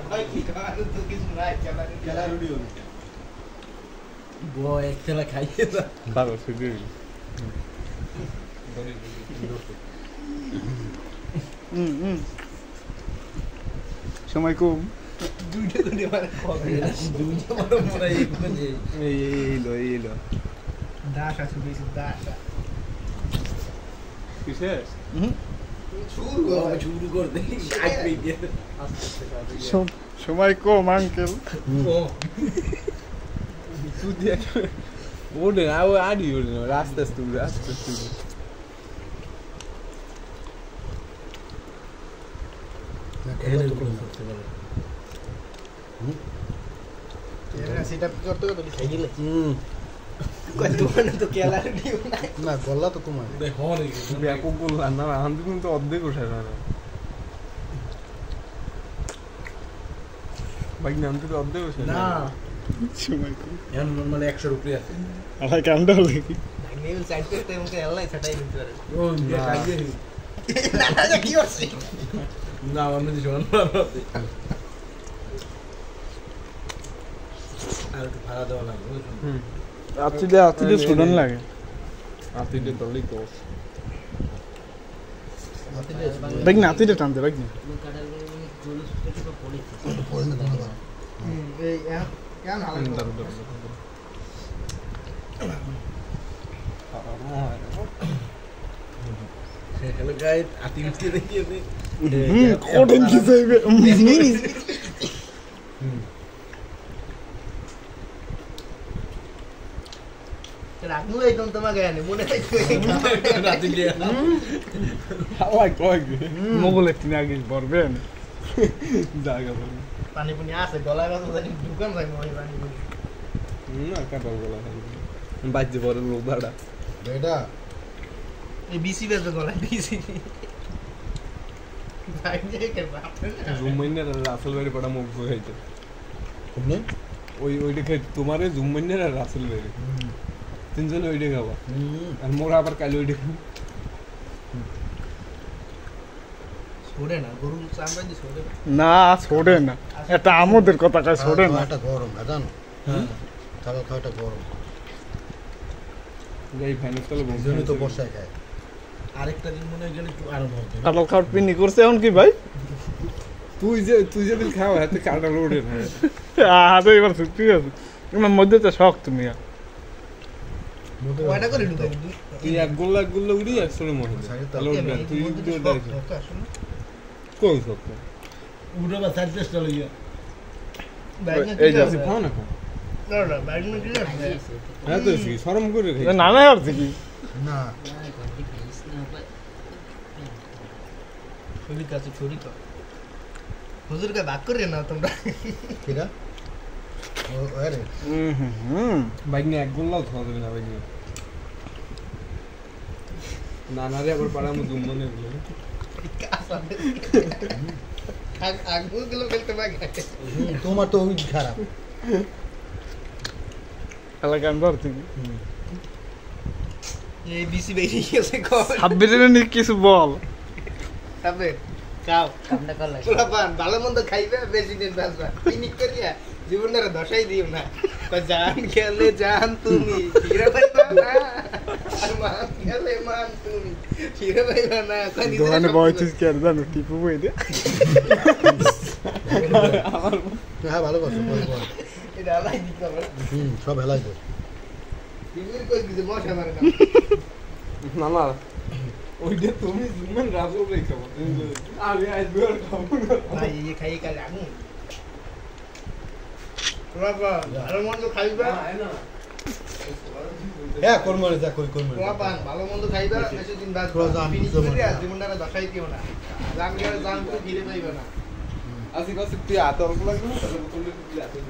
ভাই কি খাওয়ার তো কিছু নাই খেলা রুডি হবে বয় এক খেলা খাইয়ে দাও বাবা শুধু সময় কম দুইটা দুইটা মানে দুইটা বড় মোরা এই লো দাস আছে বেশি দাস কিসে শুরু কর দেখি 60 মিনিট সময় কম আঙ্কেল তুই দিয়ে ওড়ে না ও আড়ি ওড়ে না রাস্তা সেটা করতে করতে খাই দিলে দোকানে তো কেলার দিও না গল্লা তো তোমার ব্যাপক বললাম না আমি কিন্তু অর্ধেক উঠে না বাইক নাম তো অর্ধেক উঠে না সময় কম এখন নরমাল 100 রুপিয়া আছে আরে কান্ডা হলো কি নেল সাইড করতে আমাকে এলাই ছাটাই দিতে পারে ও খাইয়ে না কি হচ্ছে না আমি তো শোন আর ভাড়া দেওয়া লাগবে আতিলে সুডন লাগে আতিলে দলি কোস বাইক না আতিলে টানতে বাইক না এই কেন হালা Hello guys, আতি উঠে দেখি আমি কোডেন কি যাইবে রাখমু একদম তোমাকে জানি মনে হয় রাতি দিয়ে হাওয়া কই মোগল একটু আগে বলবেন জায়গা বল পানি পুনি আছে গলায় কথা জানি দোকান যাই মই পানি পুনি না কাটা গলা বাজে বড় লোক ভাড়া বেটা এই বিসি বেজে গলায় বিসি ভাই যে কে বাপ জুমাইনের রাসেল বাড়ি পড়া মুখ খাইতে কোনে ওইটা খাই তোমারে জুমাইনের আর রাসেল বাড়ি তিনজন ওইটা খাবা আর মোরা আবার কাল ওইটা খাবো ছোড়ে না গরু চামড়া দি ছোড়ে না ছোড়ে না এটা আমাদের কথা কাজ ছোড়ে না এটা গরম জানো হ্যাঁ তাহলে খাওয়াটা গরম গাই ফাইনাল চলে জন্য তো বর্ষায় খায় আরেকটা দিন মনে গেলে একটু আরাম হবে কাটাল খাওয়ার পিনি করছে এখন কি ভাই তুই যে দিন খাওয়া হাতে কাটাল ওড়ে না হাতে এবার ঠিক আছে তোমার মধ্যে তো শখ তুমি কয়টা করে ঢুকাই তুই এক গোল্লা উড়ি একশোর মধ্যে তাহলে উঠবেন তুই কোন শখ উড়ে বা সাইড চেষ্টা লইয়া এই যাচ্ছি খাও না খাও না ব্যাগ না দিলে হ্যাঁ তো কি শরম করে খাই না না আর কি না ছুরি কাছে ছুরি কা হুজুর কা বাক করে না তোমরা কিরা ও আরে বাইক নিয়ে এক গোল্লাও খাওয়া যাবে না বাইক নিয়ে নানারে আবার পাড়া মধ্যে জুম্মনে দিল আগুগুলো ফেলতে পারে তোমার তো ওই খারাপ এলাকা আনবার থেকে এই বিসি বেরিয়ে গেছে কল সাব্বিরের নিয়ে কিছু বল তবে খাও কামটা কল লাগে পুরো পান ভালো মন্দ খাইবে বেশি দিন বাঁচবা পিকনিক করিয়া জীবনের দশাই দিও না তো জান খেলে জান তুমি ফিরে পাইবা না আর মান খেলে মান তুমি ফিরে পাইবা না কোন দোকানে বয়স কি আর জানো টিপু বই দে আমার হ্যাঁ ভালো কথা বল এটা আলাই দিতে হবে সব হেলাই দে দিদির কই দিতে মশা মারে না না ওইটা তুমি জুম্মান রাজল রে খাবো আমি আজ বের খাবো না এই খাই কাল আগু বাবা ভালো মন্দ খাইবা না হ্যাঁ কোন মনে যা কই কোন মনে বাবা ভালো মন্দ খাইবা বেশি দিন বাদ জীবনটা দশাই দিও না জান গেলে জান তো ফিরে পাইবা না আসি কাছে তুই আতর লাগবে তাহলে বললে তুই আতর